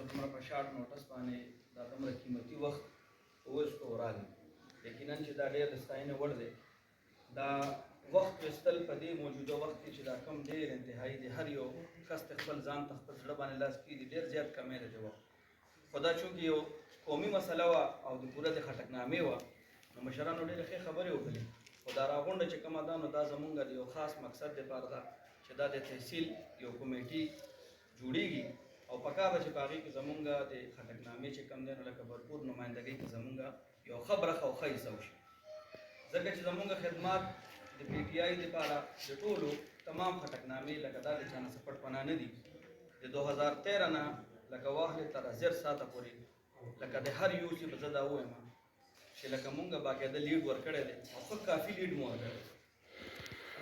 دومره په شارټ نوټس باندې دا دومره قیمتي وخت اوس راغی. یقینا چې دا ډېر د ستاینې وړ دی. دا وخت ویستل په دې موجوده وخت کې چې دا کم ډېر انتهایي دی، هر یو کس ته خپل ځان ته خپل زړه باندې لاس کېږدي، ډېر زیات کمی دی د وخت. خو دا چونکې یو قومي مسله وه او د پوره د خټکنامې وه، نو مشرانو ډېرې ښې خبرې وکړې. خو دا راغونډه چې کومه ده، نو دا زمونږ د یو خاص مقصد دپاره ده چې دا د تحصیل یو کمیټي جوړېږي او پکار ده چې په هغې کې زمونږ د خټکنامې چې کوم دی نو لکه بھرپور نمایندګۍ کې زمونږ یو ښه برخه او ښه حصه وشي. ځکه چې زمونږ خدمات د پی ټي آی دپاره د ټولو تمام خټکنامې لکه دا د چا نه څه پټ پناه نه دي. د 2013 نه لکه واخلې تر زر ساعته پورې لکه د هر یو چې به زه دا ووایم چې لکه مونږ باقاعده لیډ ورکړی دی او ښه کافي لیډ مو ورکړی دی.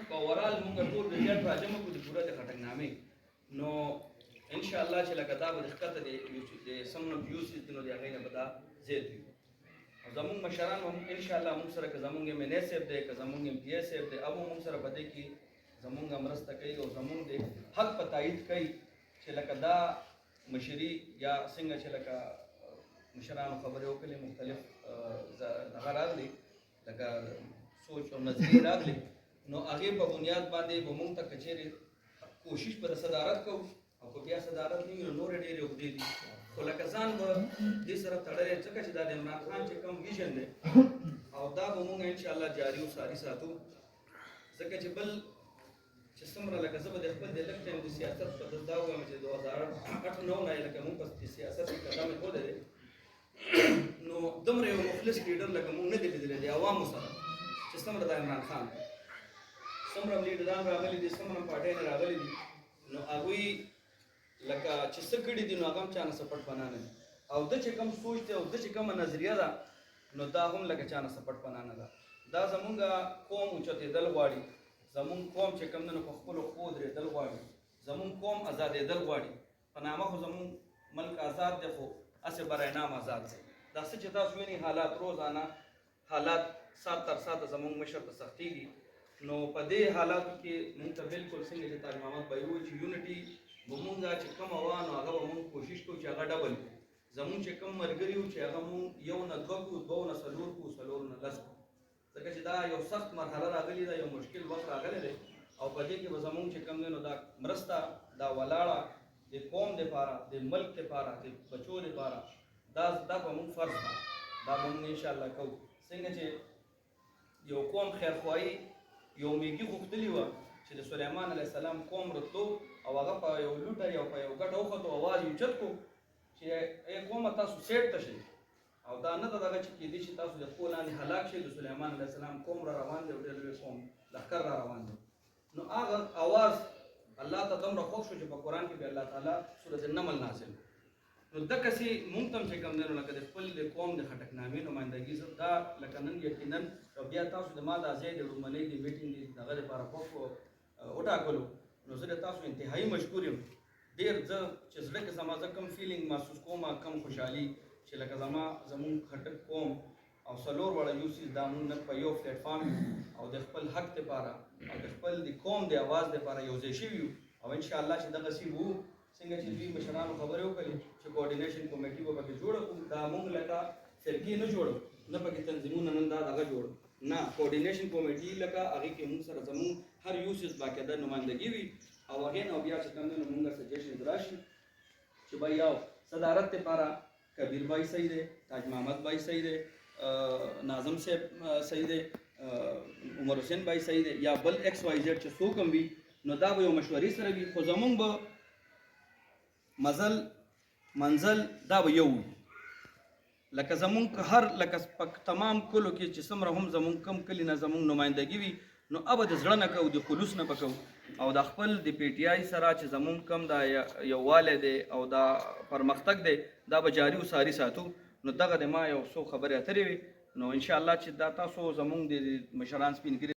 په اوورال مونږ ټول ریزلټ راجمع کړو د پوره د خټکنامې، نو انشاءالله چې لکه دا به د ښکته د سم ویوز دي نو د هغې نه به دا زیات وي. او زمونږ مشران هم انشاءالله مونږ سره که زمونږ ایم این اے صاحب دی که زمونږ ایم پی اے صاحب دی، هغه مونږ سره په دې کې زمونږ مرسته کوي او زمونږ د حق په تایید کوي چې لکه دا مشري یا څنګه چې لکه مشرانو خبرې وکړلې، مختلف هغه راغلي لکه سوچ او نظریې راغلي، نو هغې په بنیاد باندې به مونږ ته که چېرې کوشش به د صدارت کوو او که بیا صدارت نه وي نو نورې ډېرې اوږدې دي، خو لکه ځان به دې سره تړلی ځکه چې دا د عمران خان چې کوم ویژن دی او دا به مونږ انشاءالله جاري او ساري ساتو. ځکه چې بل چې څومره لکه زه به د خپل د لږ ټایم د سیاست په دا ووایم چې 2008-9 نه لکه مونږ په سیاست کې قدم ایښودی دی، نو دومره یو مخلص لیډر لکه مونږ نه دی لیدلی د عوامو سره چې څومره د عمران خان دی. څومره لیډران راغلي دي، څومره پارټیانې راغلي دي، نو هغوی لکه چې څه کړي دي نو هغه هم چا نه څه پټ پناه نه دي. او ده چې کوم سوچ دی او ده چې کومه نظریه ده نو دا هم لکه چا نه څه پټ پناه نه ده. دا زمونږ قوم اوچتېدل غواړي، زمونږ قوم چې کوم دی نو په خپلو پښو درېدل غواړي، زمونږ قوم ازادېدل غواړي. په نامه خو زمونږ ملک آزاد دی خو هسې برای نام آزاد دی. دا څه چې تاسو وینئ حالات روزانه حالات سات تر ساته زمونږ مشر ته سختېږي، نو په دې حالاتو کې مونږ ته بالکل څنګه چې تاج محمد بھائی وویل چې یونټي به مونږ چې کومه وه نو هغه به مونږ کوشش کوو چې هغه ډبل کړو. زمونږ چې کوم ملګري وو چې هغه مونږ 1 نه 2 کړو، 2 نه 4 کړو، 4 نه 10 کړو. ځکه چې دا یو سخت مرحله راغلې ده، یو مشکل وخت راغلی دی او په دې کې به زمونږ چې کوم دی نو دا مرسته دا ولاړه د قوم دپاره د ملک دپاره د بچو دپاره دا په مونږ فرض ده، دا به مونږ انشاءالله کوو. څنګه چې یو قوم خیرخواهي یو میږي غوښتلې وه چې د سلیمان علیه السلام قوم راتلو او هغه په یو لوټه یا په یو ګټه وختو اواز یې اوچت کړو چې ای قومه تاسو سیټ ته شئ، او دا نه ده دغه چې کېدای شي تاسو د پښو لاندې هلاک شئ. د سلیمان علیه السلام قوم را روان دی او ډېر لوی قوم لښکر را روان دی. نو هغه اواز الله ته دومره خوښ شو چې په قرآن کې به الله تعالی سورة النمل نازل. نو دقسې مونږ ته هم چې کوم دی نو لکه د خپل د قوم د خټکنامې نمایندګي زه دا لکه نن یقینا او بیا تاسو د ما دا ځای د لومړنۍ د میټینګ دغه دپاره خوښ وټاکلو، نو زه د تاسو انتهایي مشکور یم. ډېر زه چې زړه کې زما زه کوم فیلینګ محسوس کوم کوم خوشحالي چې لکه زمونږ خټک قوم او 4 وړه یوسیز دا مونږ نن په یو پلیټفارم او د خپل حق دپاره او د خپل د قوم د اواز دپاره یو ځای شوي یو. او انشاءالله چې دغسې وو څنګه چې دوی مشرانو خبرې وکړلې چې کوارډینیشن کمیټي به پکې جوړه کړو. دا مونږ لکه فرقې نه جوړو، نه پکې تنظیمونه نن دا دغه جوړو، نه کوارډینیشن کمیټي لکه هغې کې مونږ سره زمونږ هر یو څیز باقاعده نمایندګي وي او هغې نه بیا چې کوم دی نو مونږ سجیشنز راشي چې به یو صدارت دپاره کبیر بھائی صحیح دی، تاج محمد بھائی صحیح دی، ناظم صاحب صحیح دی، عمر حسین بھائی صحیح دی، یا بل ایکس وائی زیډ چې څوک هم وي نو دا به یو مشورې سره وي. خو زمونږ به منزل دا به یو وي، لکه زمونږ هر لکه په تمام کلو کې چې څومره هم زمونږ کم کلي نه زمونږ نمایندګي وي نو ابه د زړه نه کوو، د خلوص نه به کوو. او د خپل د پی ټي آی سره چې زمونږ کم دا یووالی دی او دا پرمختګ دی دا به جاري و ساري ساتو. نو دغه د ما یو څو خبرې اترې وي، نو انشاءالله چې دا تاسو زمونږ د مشران سپین ږیري